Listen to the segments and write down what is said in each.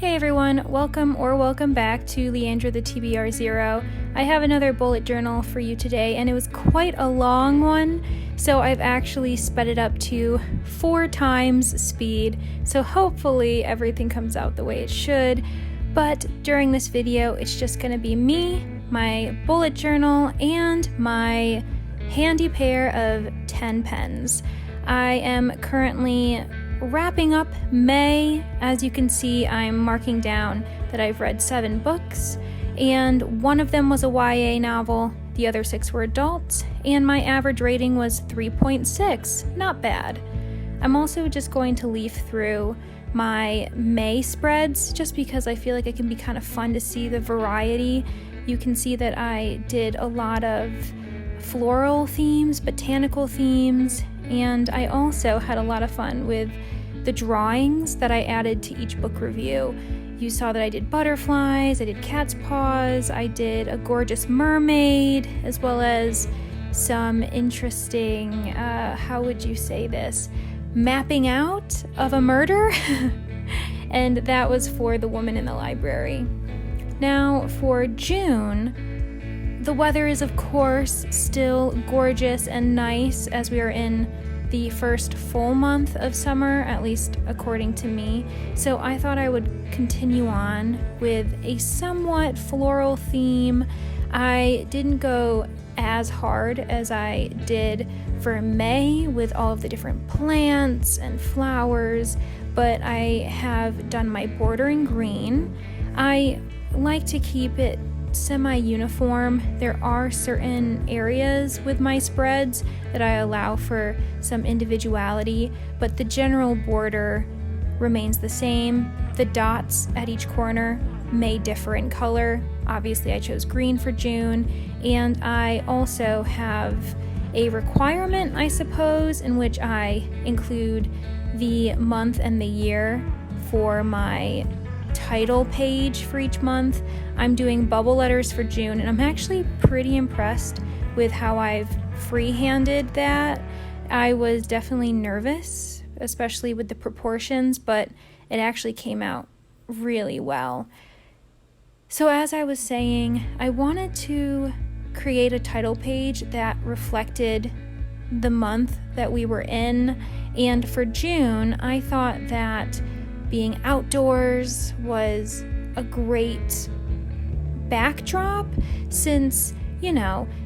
Hey everyone, welcome back to Leandra the Tbr 0. I have another bullet journal for you today, and it was quite a long one, so I've actually sped it up to 4 times speed, so hopefully everything comes out the way it should. But during this video, it's just going to be me, my bullet journal, and my handy pair of 10 pens. I am currently wrapping up May. As you can see, I'm marking down that I've read 7 books, and one of them was a YA novel, the other 6 were adults, and my average rating was 3.6. Not bad. I'm also just going to leaf through my May spreads just because I feel like it can be kind of fun to see the variety. You can see that I did a lot of floral themes, botanical themes, and I also had a lot of fun with the drawings that I added to each book review. You saw that I did butterflies, I did cat's paws, I did a gorgeous mermaid, as well as some interesting, how would you say this, mapping out of a murder. And that was for The Woman in the Library. Now for June, the weather is of course still gorgeous and nice as we are in the first full month of summer, at least according to me. So I thought I would continue on with a somewhat floral theme. I didn't go as hard as I did for May with all of the different plants and flowers, but I have done my border in green. I like to keep it semi-uniform. There are certain areas with my spreads that I allow for some individuality, but the general border remains the same. The dots at each corner may differ in color. Obviously, I chose green for June, and I also have a requirement, I suppose, in which I include the month and the year for my title page for each month. I'm doing bubble letters for June, and I'm actually pretty impressed with how I've freehanded that. I was definitely nervous, especially with the proportions, but it actually came out really well. So as I was saying, I wanted to create a title page that reflected the month that we were in, and for June, I thought that being outdoors was a great backdrop since,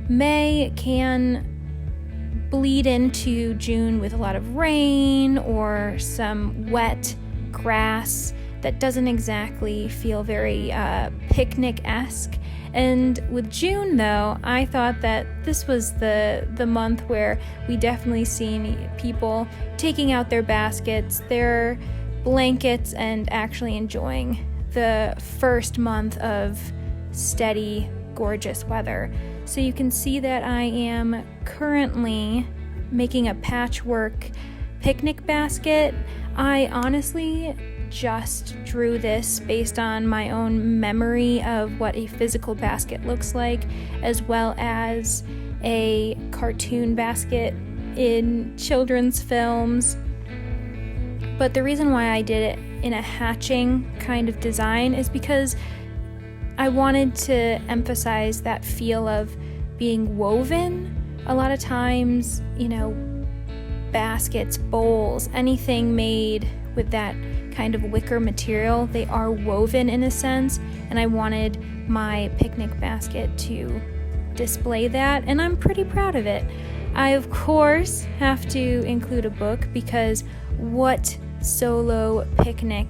May can bleed into June with a lot of rain or some wet grass that doesn't exactly feel very picnic-esque. And with June, though, I thought that this was the month where we definitely seen people taking out their baskets, their blankets, and actually enjoying the first month of steady, gorgeous weather. So you can see that I am currently making a patchwork picnic basket. I honestly just drew this based on my own memory of what a physical basket looks like, as well as a cartoon basket in children's films. But the reason why I did it in a hatching kind of design is because I wanted to emphasize that feel of being woven. A lot of times, baskets, bowls, anything made with that kind of wicker material, they are woven in a sense, and I wanted my picnic basket to display that, and I'm pretty proud of it. I, of course, have to include a book because what solo picnic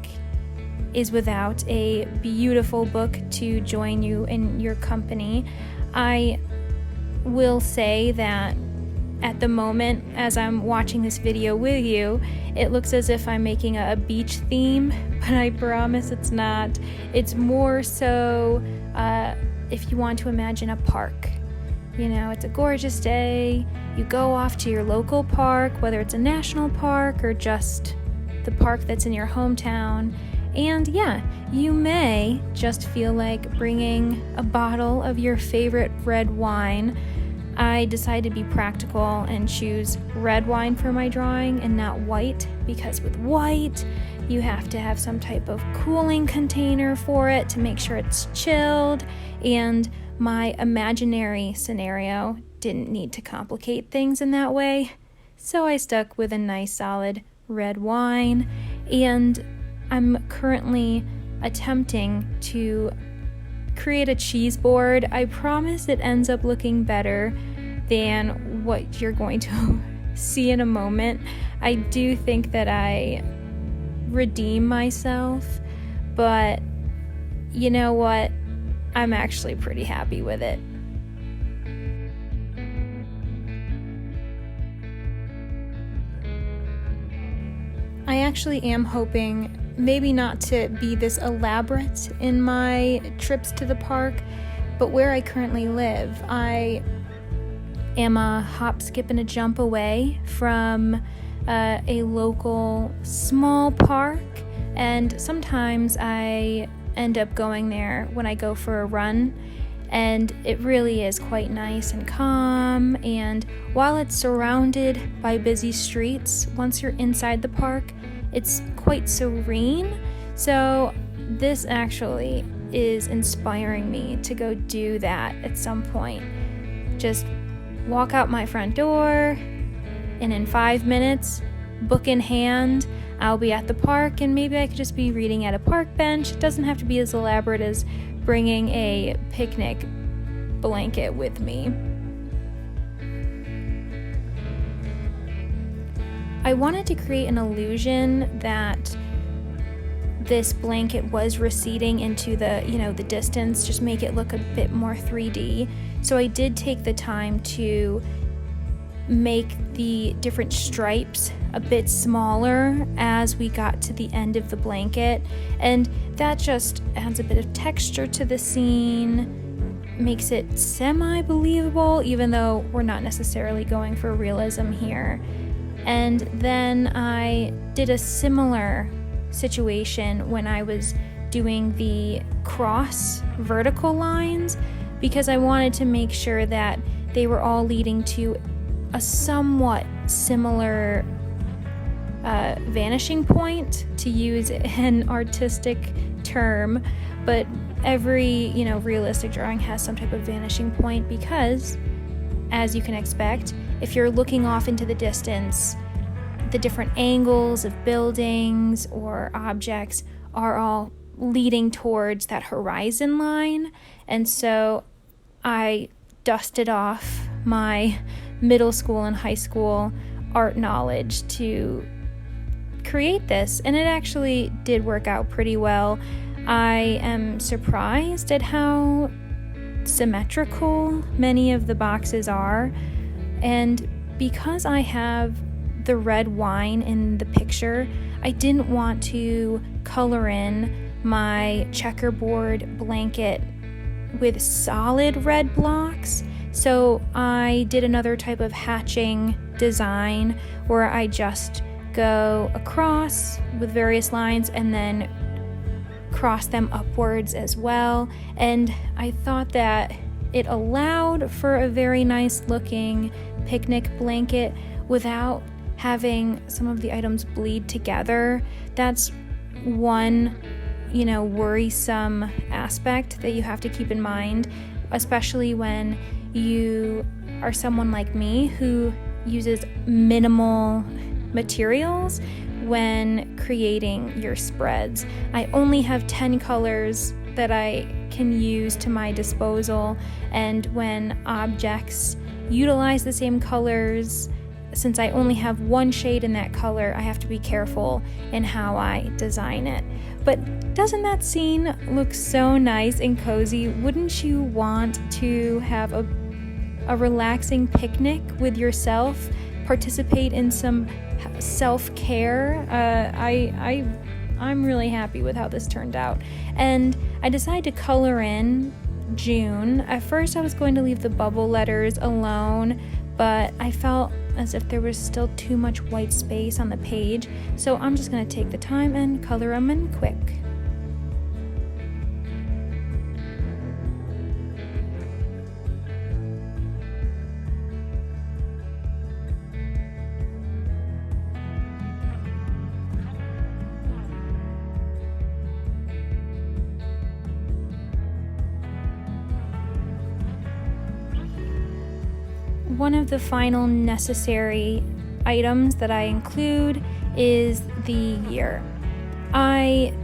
is without a beautiful book to join you in your company? I will say that at the moment, as I'm watching this video with you, it looks as if I'm making a beach theme, but I promise it's not. It's more so if you want to imagine a park. It's a gorgeous day, you go off to your local park, whether it's a national park or just the park that's in your hometown, and you may just feel like bringing a bottle of your favorite red wine, I decided to be practical and choose red wine for my drawing and not white, because with white, you have to have some type of cooling container for it to make sure it's chilled, and my imaginary scenario didn't need to complicate things in that way. So I stuck with a nice solid red wine, and I'm currently attempting to create a cheese board. I promise it ends up looking better than what you're going to see in a moment. I do think that I redeem myself, but you know what? I'm actually pretty happy with it. I actually am hoping maybe not to be this elaborate in my trips to the park, but where I currently live, I am a hop, skip, and a jump away from a local small park, and sometimes I end up going there when I go for a run, and it really is quite nice and calm. And while it's surrounded by busy streets, once you're inside the park, it's quite serene. So this actually is inspiring me to go do that at some point. Just walk out my front door, and in 5 minutes, book in hand, I'll be at the park, and maybe I could just be reading at a park bench. It doesn't have to be as elaborate as bringing a picnic blanket with me. I wanted to create an illusion that this blanket was receding into the distance, just make it look a bit more 3D. So I did take the time to make the different stripes a bit smaller as we got to the end of the blanket, and that just adds a bit of texture to the scene, makes it semi-believable, even though we're not necessarily going for realism here. And then I did a similar situation when I was doing the cross vertical lines, because I wanted to make sure that they were all leading to a somewhat similar vanishing point, to use an artistic term, but every realistic drawing has some type of vanishing point, because as you can expect, if you're looking off into the distance, the different angles of buildings or objects are all leading towards that horizon line. And so I dusted off my middle school and high school art knowledge to create this, and it actually did work out pretty well. I am surprised at how symmetrical many of the boxes are, and because I have the red wine in the picture, I didn't want to color in my checkerboard blanket with solid red blocks. So I did another type of hatching design where I just go across with various lines and then cross them upwards as well. And I thought that it allowed for a very nice looking picnic blanket without having some of the items bleed together. That's one, worrisome aspect that you have to keep in mind, especially when you are someone like me who uses minimal materials when creating your spreads. I only have 10 colors that I can use to my disposal, and when objects utilize the same colors, since I only have one shade in that color, I have to be careful in how I design it. But doesn't that scene look so nice and cozy? Wouldn't you want to have a relaxing picnic with yourself, participate in some self-care? I'm really happy with how this turned out. And I decided to color in June. At first I was going to leave the bubble letters alone, but I felt as if there was still too much white space on the page, so I'm just going to take the time and color them in quick. one of the final necessary items that I include is the year. I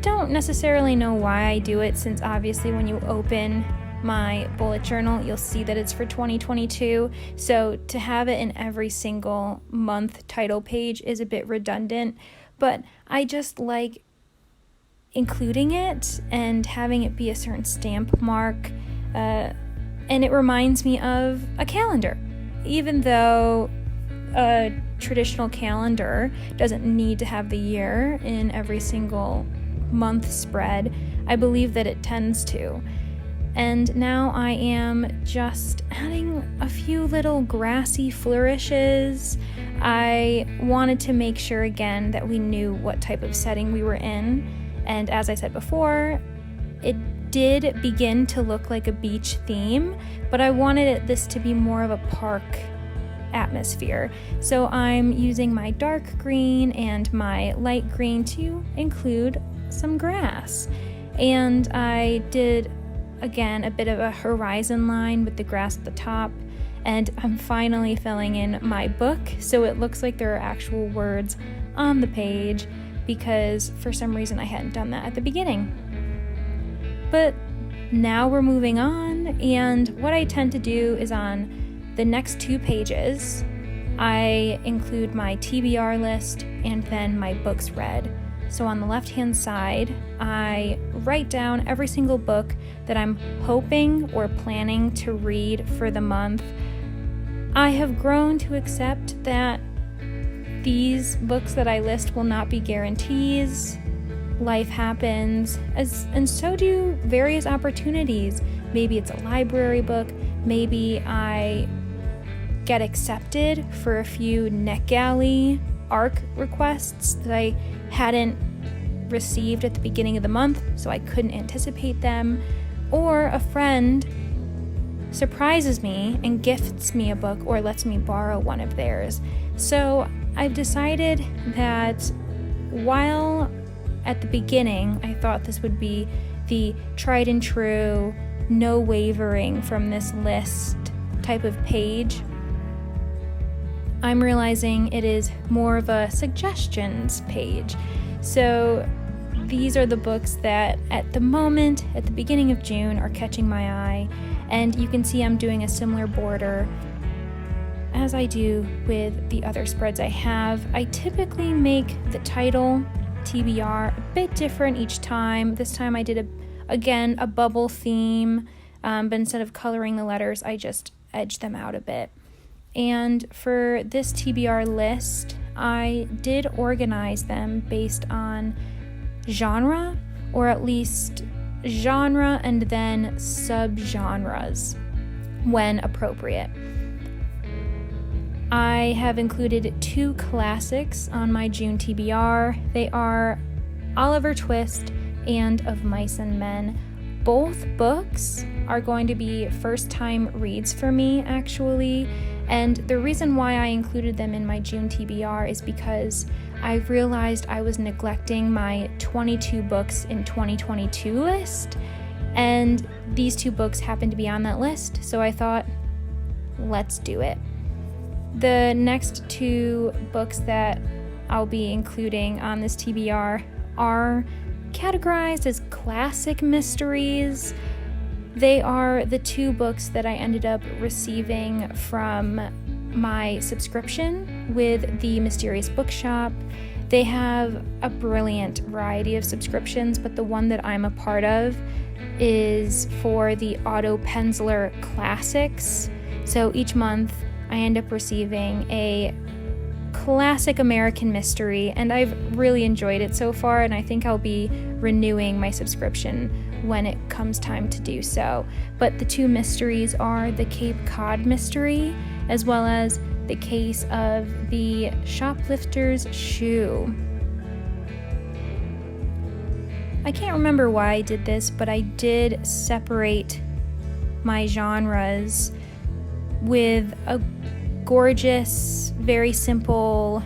don't necessarily know why I do it, since obviously when you open my bullet journal, you'll see that it's for 2022. So to have it in every single month title page is a bit redundant, but I just like including it and having it be a certain stamp mark, and it reminds me of a calendar. Even though a traditional calendar doesn't need to have the year in every single month spread, I believe that it tends to. And now I am just adding a few little grassy flourishes. I wanted to make sure again that we knew what type of setting we were in. And as I said before, it did begin to look like a beach theme, but I wanted this to be more of a park atmosphere. So I'm using my dark green and my light green to include some grass. And I did, again, a bit of a horizon line with the grass at the top. And I'm finally filling in my book, so it looks like there are actual words on the page, because for some reason I hadn't done that at the beginning. But now we're moving on, and what I tend to do is on the next 2 pages, I include my TBR list and then my books read. So on the left-hand side, I write down every single book that I'm hoping or planning to read for the month. I have grown to accept that these books that I list will not be guarantees. Life happens, and so do various opportunities. Maybe it's a library book, maybe I get accepted for a few NetGalley ARC requests that I hadn't received at the beginning of the month, so I couldn't anticipate them, or a friend surprises me and gifts me a book or lets me borrow one of theirs. So I've decided that while at the beginning I thought this would be the tried and true, no wavering from this list type of page, I'm realizing it is more of a suggestions page. So these are the books that at the moment, at the beginning of June, are catching my eye. And you can see I'm doing a similar border as I do with the other spreads I have. I typically make the title, TBR, a bit different each time. This time I did, a bubble theme, but instead of coloring the letters, I just edged them out a bit. And for this TBR list, I did organize them based on genre, or at least genre and then subgenres when appropriate. I have included 2 classics on my June TBR. They are Oliver Twist and Of Mice and Men. Both books are going to be first-time reads for me, actually. And the reason why I included them in my June TBR is because I realized I was neglecting my 22 books in 2022 list, and these 2 books happened to be on that list, so I thought, let's do it. The next 2 books that I'll be including on this TBR are categorized as classic mysteries. They are the 2 books that I ended up receiving from my subscription with the Mysterious Bookshop. They have a brilliant variety of subscriptions, but the one that I'm a part of is for the Auto Penzler Classics. So each month I end up receiving a classic American mystery, and I've really enjoyed it so far, and I think I'll be renewing my subscription when it comes time to do so. But the 2 mysteries are the Cape Cod mystery, as well as the case of the shoplifter's shoe. I can't remember why I did this, but I did separate my genres with a gorgeous, very simple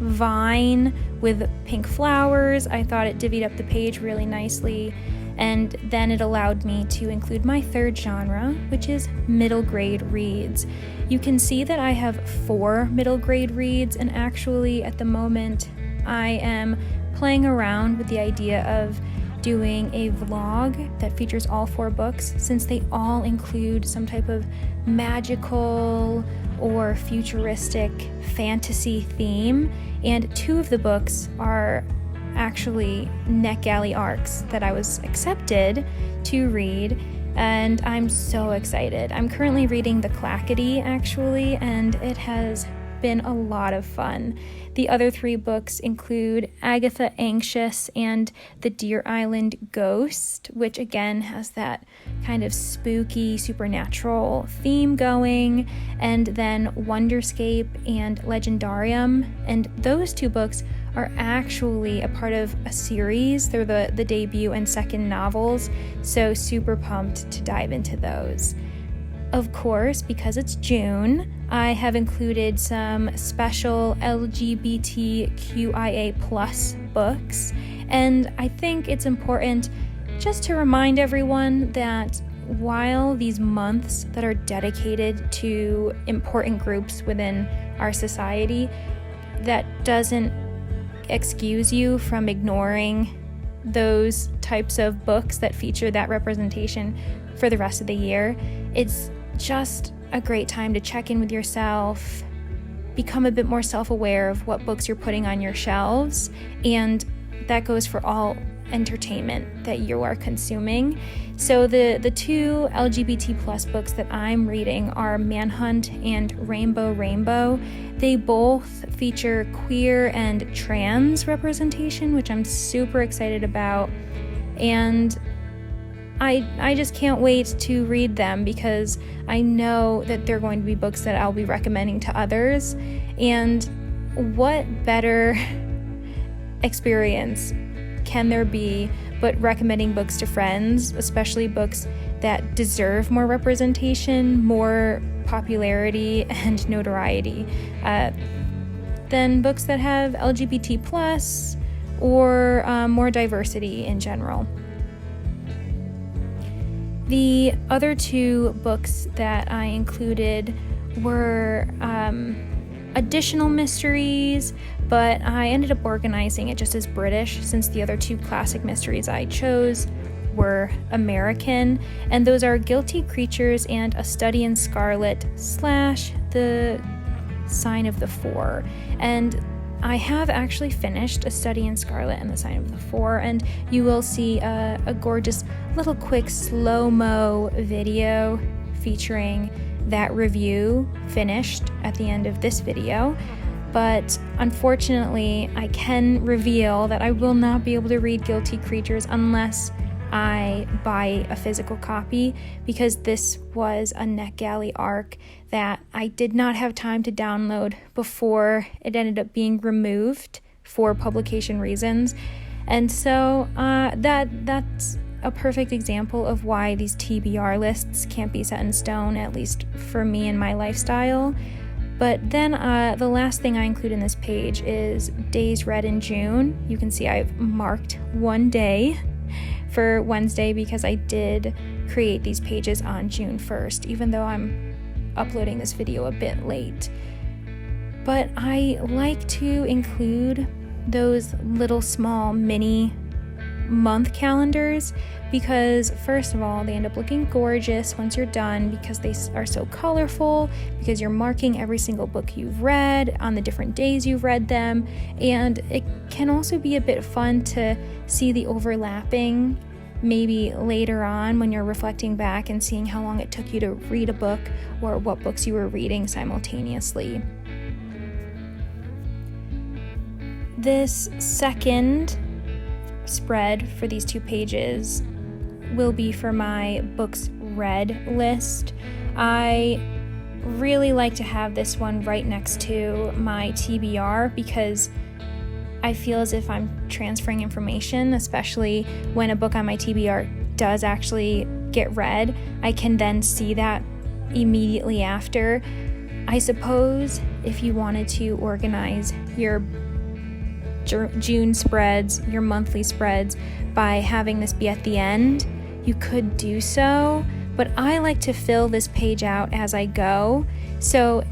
vine with pink flowers. I thought it divvied up the page really nicely, and then it allowed me to include my 3rd genre, which is middle grade reads. You can see that I have 4 middle grade reads, and actually at the moment I am playing around with the idea of doing a vlog that features all 4 books, since they all include some type of magical or futuristic fantasy theme, and 2 of the books are actually NetGalley arcs that I was accepted to read, and I'm so excited. I'm currently reading The Clackety, actually, and it has been a lot of fun. The other 3 books include Agatha Anxious and The Deer Island Ghost, which again has that kind of spooky supernatural theme going, and then Wonderscape and Legendarium, and those 2 books are actually a part of a series. They're the debut and second novels, so super pumped to dive into those. Of course, because it's June, I have included some special LGBTQIA+ books, and I think it's important just to remind everyone that while these months that are dedicated to important groups within our society, that doesn't excuse you from ignoring those types of books that feature that representation for the rest of the year. It's just a great time to check in with yourself, become a bit more self-aware of what books you're putting on your shelves, and that goes for all entertainment that you are consuming. So the 2 LGBT+ books that I'm reading are Manhunt and Rainbow. They both feature queer and trans representation, which I'm super excited about, and I just can't wait to read them because I know that they're going to be books that I'll be recommending to others. And what better experience can there be but recommending books to friends, especially books that deserve more representation, more popularity, and notoriety, than books that have LGBT+ or more diversity in general. The other 2 books that I included were additional mysteries, but I ended up organizing it just as British, since the other 2 classic mysteries I chose were American, and those are Guilty Creatures and A Study in Scarlet / The Sign of the Four. And I have actually finished A Study in Scarlet and The Sign of the Four, and you will see a gorgeous little quick slow-mo video featuring that review finished at the end of this video. But unfortunately, I can reveal that I will not be able to read Guilty Creatures unless I buy a physical copy, because this was a NetGalley arc that I did not have time to download before it ended up being removed for publication reasons. And so that's a perfect example of why these TBR lists can't be set in stone, at least for me and my lifestyle. But then the last thing I include in this page is days read in June. You can see I've marked one day for Wednesday because I did create these pages on June 1st, even though I'm uploading this video a bit late. But I like to include those little small mini month calendars because, first of all, they end up looking gorgeous once you're done because they are so colorful, because you're marking every single book you've read on the different days you've read them, and it can also be a bit fun to see the overlapping maybe later on when you're reflecting back and seeing how long it took you to read a book or what books you were reading simultaneously. This second spread for these 2 pages will be for my books read list. I really like to have this one right next to my TBR because I feel as if I'm transferring information, especially when a book on my TBR does actually get read. I can then see that immediately after. I suppose if you wanted to organize your June spreads, your monthly spreads, by having this be at the end, you could do so, but I like to fill this page out as I go So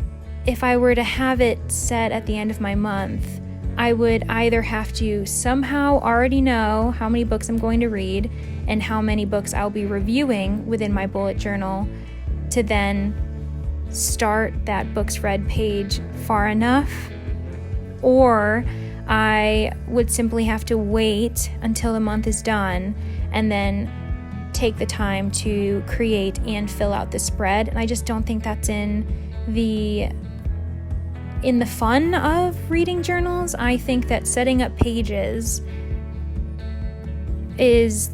if I were to have it set at the end of my month, I would either have to somehow already know how many books I'm going to read and how many books I'll be reviewing within my bullet journal to then start that books read page far enough, or I would simply have to wait until the month is done and then take the time to create and fill out the spread. And I just don't think that's in the fun of reading journals. I think that setting up pages is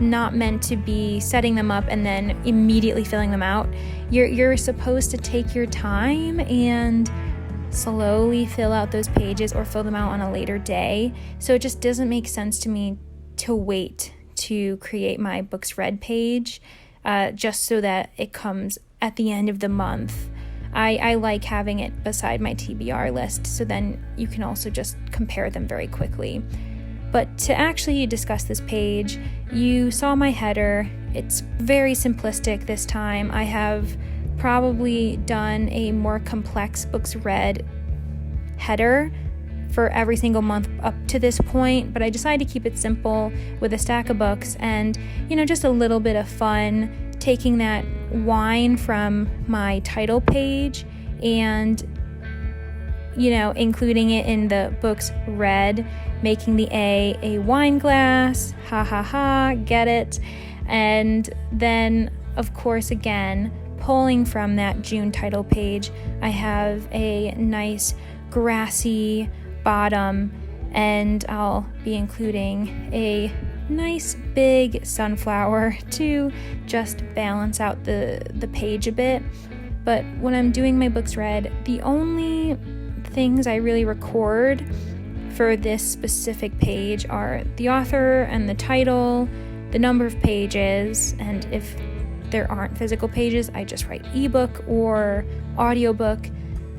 not meant to be setting them up and then immediately filling them out. You're supposed to take your time and slowly fill out those pages or fill them out on a later day. So it just doesn't make sense to me to wait to create my books read page just so that it comes at the end of the month. I like having it beside my TBR list, so then you can also just compare them very quickly. But to actually discuss this page, you saw my header. It's very simplistic this time. I have probably done a more complex books read header for every single month up to this point, but I decided to keep it simple with a stack of books and, just a little bit of fun, taking that wine from my title page and, including it in the books read, making the a wine glass, ha ha ha, get it? And then, of course, again, pulling from that June title page, I have a nice grassy bottom, and I'll be including a nice big sunflower to just balance out the page a bit. But when I'm doing my books read, the only things I really record for this specific page are the author and the title, the number of pages, and if there aren't physical pages, I just write ebook or audiobook,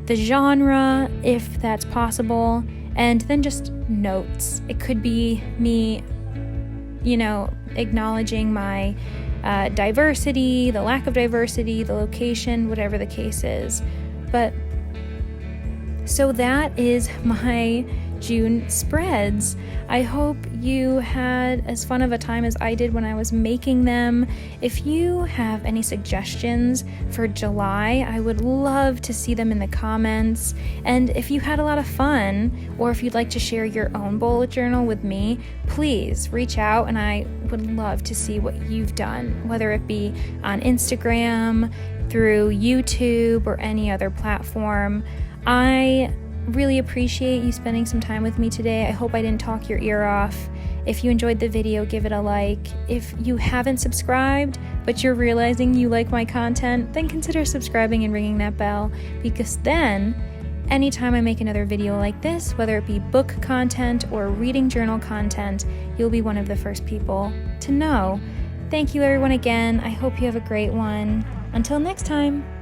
the genre, if that's possible, and then just notes. It could be me, acknowledging my diversity, the lack of diversity, the location, whatever the case is. But so that is my June spreads. I hope you had as fun of a time as I did when I was making them. If you have any suggestions for July, I would love to see them in the comments. And if you had a lot of fun, or if you'd like to share your own bullet journal with me, please reach out and I would love to see what you've done, whether it be on Instagram, through YouTube, or any other platform. I really appreciate you spending some time with me today. I hope I didn't talk your ear off. If you enjoyed the video, give it a like. If you haven't subscribed, but you're realizing you like my content, then consider subscribing and ringing that bell, because then anytime I make another video like this, whether it be book content or reading journal content, you'll be one of the first people to know. Thank you everyone again. I hope you have a great one. Until next time.